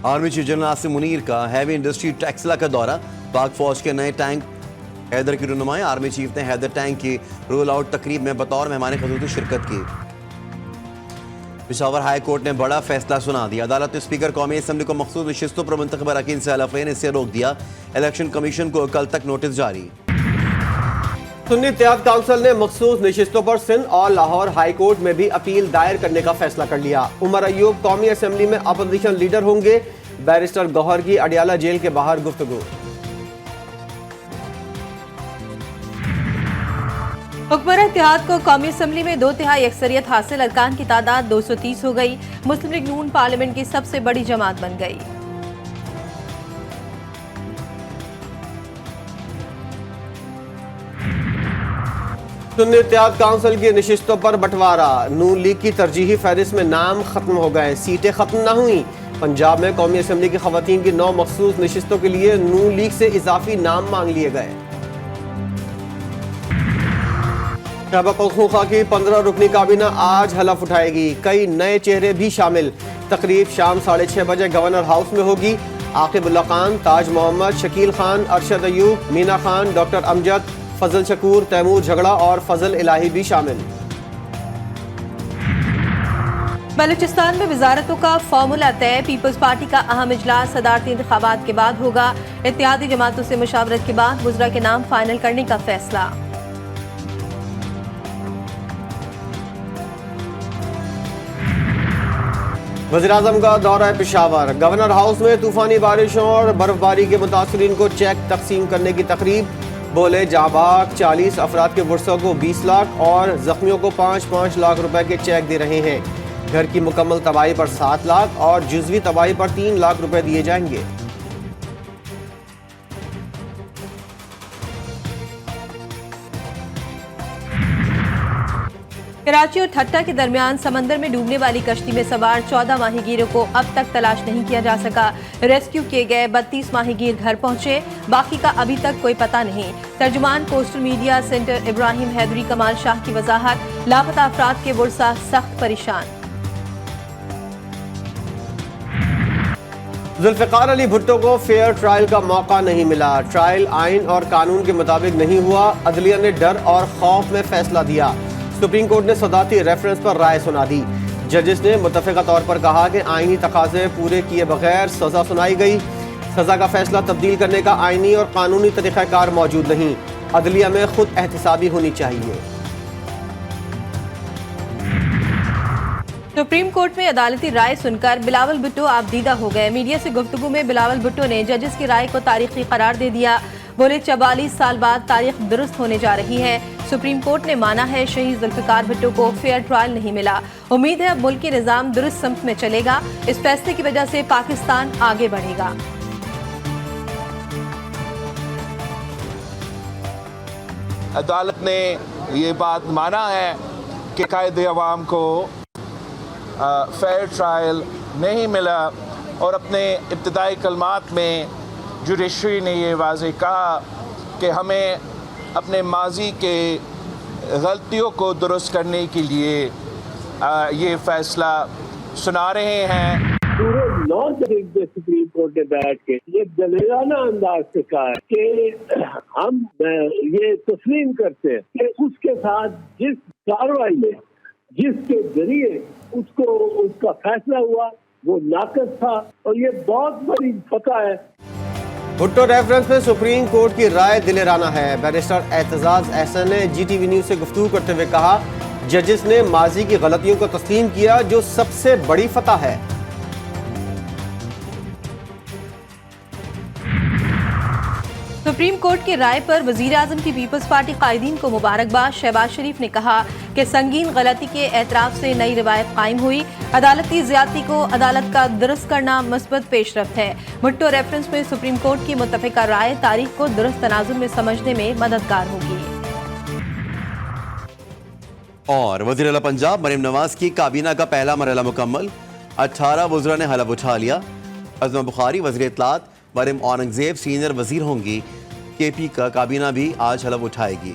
Army chief general Asim Munir का heavy industry Taxila का दौरा, पाक फौज के नए टैंक हैदर की रुनुमाई। आर्मी चीफ ने हैदर टैंक की रोल आउट तकरीब में बतौर मेहमान खसूसी शिरकत की। पेशावर हाई कोर्ट ने बड़ा फैसला सुना दिया। अदालत ने स्पीकर कौमी असम्बली को मखसूस नशिस्तों पर मुंतखब अरकान से हलफे ने रोक दिया। इलेक्शन कमीशन को कल तक नोटिस जारी। सुन्नी इत्तेहाद काउंसिल ने मखसूस नशिस्तों पर सिंध और लाहौर हाई कोर्ट में भी अपील दायर करने का फैसला कर लिया। उमर अयूब कौमी असम्बली में अपोजिशन लीडर होंगे। बैरिस्टर गौहर की अडियाला जेल के बाहर गुफ्तगू। हुक्मरान इत्तेहाद को कौमी असम्बली में 2/3 अक्सरियत हासिल, अरकान की तादाद 230 हो गई। मुस्लिम लीग नून पार्लियामेंट की सबसे बड़ी जमात बन गई। सुन्नी इत्तेहाद काउंसिल की नशिस्तों पर बंटवारा। नून लीग की तरजीही फहरिस्त में नाम खत्म हो गए, सीटें खत्म न हुई। पंजाब में कौमी असम्बली की खवातीन की 9 मखसूस नशिस्तों के लिए नून लीग से इजाफी नाम मांग लिए गए। शहबा पख्तूनख्वा की 15 रुकनी काबीना आज हलफ उठाएगी। कई नए चेहरे भी शामिल। तकरीब शाम 6:30 बजे गवर्नर हाउस में होगी। आकिब उल्ला खान, ताज मोहम्मद, शकील खान, अरशद अयूब, मीना खान, डॉक्टर अमजद, फजल शकूर, तैमूर झगड़ा और फजल इलाही भी शामिल। बलूचिस्तान में वजारतों का फॉर्मूला तय। पीपल्स पार्टी का अहम इजलास सदारती इंतखाबात के बाद होगा। इत्तेहादी जमातों से मुशावरत के बाद वज़रा के नाम फाइनल करने का फैसला। वज़ीर-ए-आज़म का दौरा पेशावर। गवर्नर हाउस में तूफानी बारिशों और बर्फबारी के मुतासरीन को चेक तकसीम करने की तकरीब। बोले जाबाक 40 अफराद के वर्सों को 20 लाख और जख्मियों को 5-5 लाख रुपए के चेक दे रहे हैं। घर की मुकम्मल तबाही पर 7 लाख और जुज़वी तबाही पर 3 लाख रुपए दिए जाएंगे। कराची और ठट्टा के दरमियान समंदर में डूबने वाली कश्ती में सवार 14 माहीगीरों को अब तक तलाश नहीं किया जा सका। रेस्क्यू किए गए 32 माहीगीर घर पहुंचे, बाकी का अभी तक कोई पता नहीं। तर्जुमान coastal media center Ibrahim Haidari Kamal Shah की वजाहत, लापता अफराद के वर्सा सख्त परेशान। जुल्फ़िकार अली भुट्टो को फेयर ट्रायल का मौका नहीं मिला। ट्रायल आइन और कानून के मुताबिक नहीं हुआ। अदलिया ने डर और खौफ में फैसला दिया। सुप्रीम कोर्ट ने सदाती रेफरेंस पर राय सुना दी। जजेस ने मुतफ़िक़ा तौर पर कहा कि आइनी तकाज़े पूरे किए बगैर सज़ा सुनाई गई। सज़ा का फैसला तब्दील करने का आइनी और कानूनी तरीक़ाकार मौजूद नहीं। अदलिया में खुद एहतिसाबी होनी चाहिए। सुप्रीम कोर्ट में अदालती राय सुनकर बिलावल भुट्टो आपदीदा हो गए। मीडिया से गुफ्तगू में बिलावल भुट्टो ने जजेस की राय को तारीखी करार दे दिया। बोले 44 साल बाद तारीख दुरुस्त होने जा रही है। सुप्रीम कोर्ट ने माना है शहीद जुल्फ़िकार भुट्टो को फेयर ट्रायल नहीं मिला। उम्मीद है अब मुल्क की निज़ाम दुरुस्त समत में चलेगा। इस फैसले की वजह से पाकिस्तान आगे बढ़ेगा। अदालत ने ये बात माना है कि कायदे अवाम को फेयर ट्रायल नहीं मिला और अपने इब्तदाई कलमात में जुडिशरी ने ये वाज़ेह कहा कि हमें अपने माजी के गलतियों को दुरुस्त करने के लिए ये फ़ैसला सुना रहे हैं। पूरे 9 जज सुप्रीम कोर्ट ने बैठ के ये दलेराना अंदाज से कहा है कि हम ये तस्लीम करते हैं कि उसके साथ जिस कार्रवाई में जिसके जरिए उसको उसका फैसला हुआ वो नाक़िस था और ये बहुत बड़ी फतह है। भुट्टो रेफरेंस में सुप्रीम कोर्ट की राय दिलेराना है। बैरिस्टर एतजाज एहसन ने GTV न्यूज़ से गुफ्तगू करते हुए कहा, जजेस ने माजी की गलतियों को तस्लीम किया जो सबसे बड़ी फतह है। सुप्रीम कोर्ट की राय पर वज़ीर-ए-आज़म की पीपल्स पार्टी कायदीन को मुबारकबाद। शहबाज शरीफ ने कहा कि संगीन गलती के एतराफ़ से नई रिवायत कायम हुई। अदालती ज़्यादती को अदालत का दुरुस्त करना मुस्बत पेशरफ्त है। भुट्टो रेफरेंस में सुप्रीम कोर्ट की मुत्तफ़िका राय तारीख को दुरुस्त तनाजुर में समझने में मददगार होगी। और वज़ीर आला पंजाब मरीम नवाज की काबीना का पहला मरहला मुकम्मल। 18 वज़रा ने हलफ उठा लिया। अज़मा बुखारी वज़ीर इत्तलात, मरीम औरंगज़ेब सीनियर वज़ीर होंगी। KP का काबीना भी आज हलफ उठाएगी।